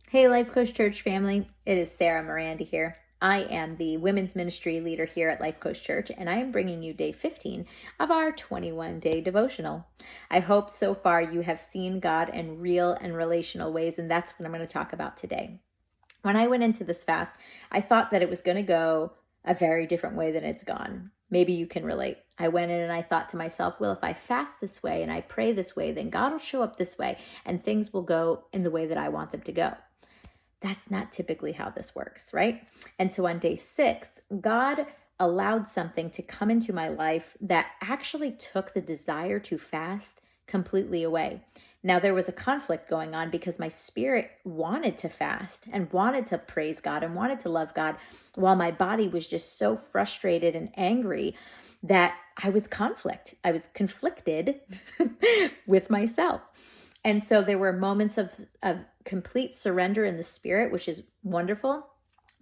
Hey, Life Coach Church family. It is Sarah Miranda here. I am the women's ministry leader here at Life Coach Church, and I am bringing you day 15 of our 21-day devotional. I hope so far you have seen God in real and relational ways, and that's what I'm going to talk about today. When I went into this fast, I thought that it was going to go a very different way than it's gone. Maybe you can relate. I went in and I thought to myself, well, if I fast this way and I pray this way, then God will show up this way and things will go in the way that I want them to go. That's not typically how this works, right? And so on day 6, God allowed something to come into my life that actually took the desire to fast completely away. Now, there was a conflict going on because my spirit wanted to fast and wanted to praise God and wanted to love God, while my body was just so frustrated and angry that I was conflicted with myself. And so there were moments of complete surrender in the spirit, which is wonderful.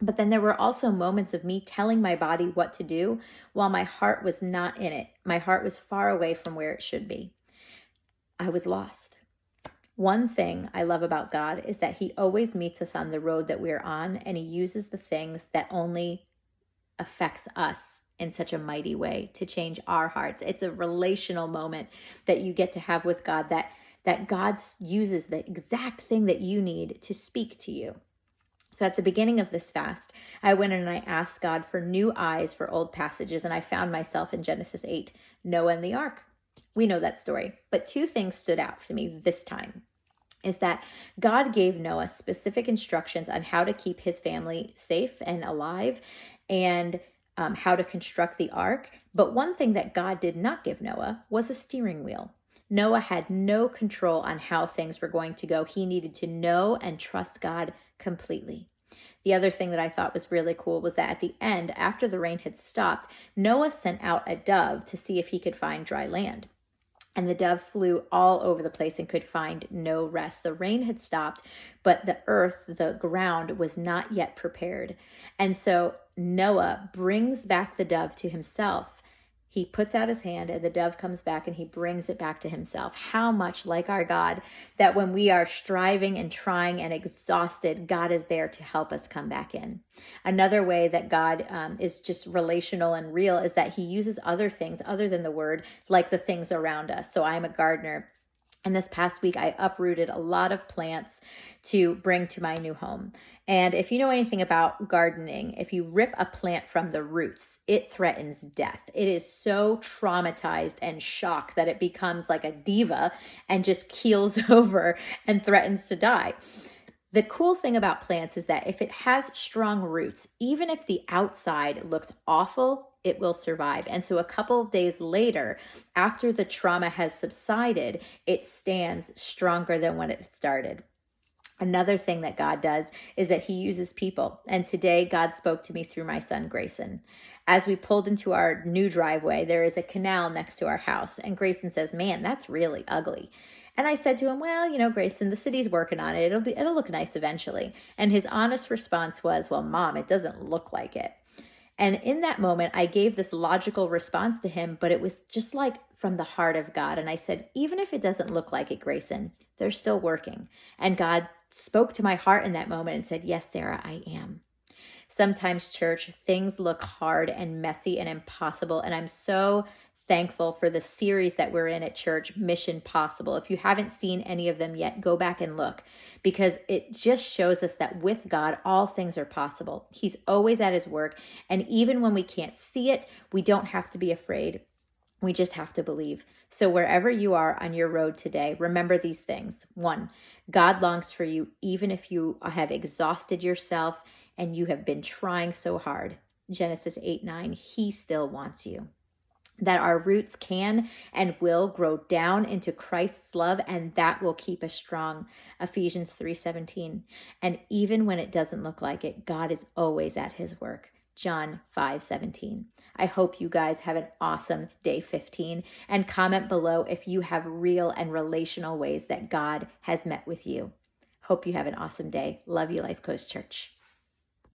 But then there were also moments of me telling my body what to do while my heart was not in it. My heart was far away from where it should be. I was lost. One thing I love about God is that He always meets us on the road that we're on, and He uses the things that only affects us in such a mighty way to change our hearts. It's a relational moment that you get to have with God, that God uses the exact thing that you need to speak to you. So at the beginning of this fast, I went in and I asked God for new eyes for old passages, and I found myself in Genesis 8, Noah and the ark. We know that story, but 2 things stood out to me this time. Is that God gave Noah specific instructions on how to keep his family safe and alive, and how to construct the ark. But one thing that God did not give Noah was a steering wheel. Noah had no control on how things were going to go. He needed to know and trust God completely. The other thing that I thought was really cool was that at the end, after the rain had stopped, Noah sent out a dove to see if he could find dry land. And the dove flew all over the place and could find no rest. The rain had stopped, but the earth, the ground, was not yet prepared. And so Noah brings back the dove to himself. He puts out his hand and the dove comes back and he brings it back to himself. How much like our God, that when we are striving and trying and exhausted, God is there to help us come back in. Another way that God is just relational and real is that He uses other things other than the word, like the things around us. So I'm a gardener. And this past week, I uprooted a lot of plants to bring to my new home. And if you know anything about gardening, if you rip a plant from the roots, it threatens death. It is so traumatized and shocked that it becomes like a diva and just keels over and threatens to die. The cool thing about plants is that if it has strong roots, even if the outside looks awful, it will survive. And so a couple of days later, after the trauma has subsided, it stands stronger than when it started. Another thing that God does is that He uses people. And today, God spoke to me through my son, Grayson. As we pulled into our new driveway, there is a canal next to our house. And Grayson says, "Man, that's really ugly." And I said to him, "Well, Grayson, the city's working on it. It'll look nice eventually." And his honest response was, "Well, Mom, it doesn't look like it." And in that moment, I gave this logical response to him, but it was just like from the heart of God. And I said, "Even if it doesn't look like it, Grayson, they're still working." And God spoke to my heart in that moment and said, "Yes, Sarah, I am." Sometimes, church, things look hard and messy and impossible. And I'm so thankful for the series that we're in at church, Mission Possible. If you haven't seen any of them yet, go back and look, because it just shows us that with God, all things are possible. He's always at His work. And even when we can't see it, we don't have to be afraid. We just have to believe. So wherever you are on your road today, remember these things. 1, God longs for you even if you have exhausted yourself and you have been trying so hard. Genesis 8:9, He still wants you. That our roots can and will grow down into Christ's love, and that will keep us strong. Ephesians 3:17. And even when it doesn't look like it, God is always at His work. John 5:17. I hope you guys have an awesome day 15, and comment below if you have real and relational ways that God has met with you. Hope you have an awesome day. Love you, Life Coach Church.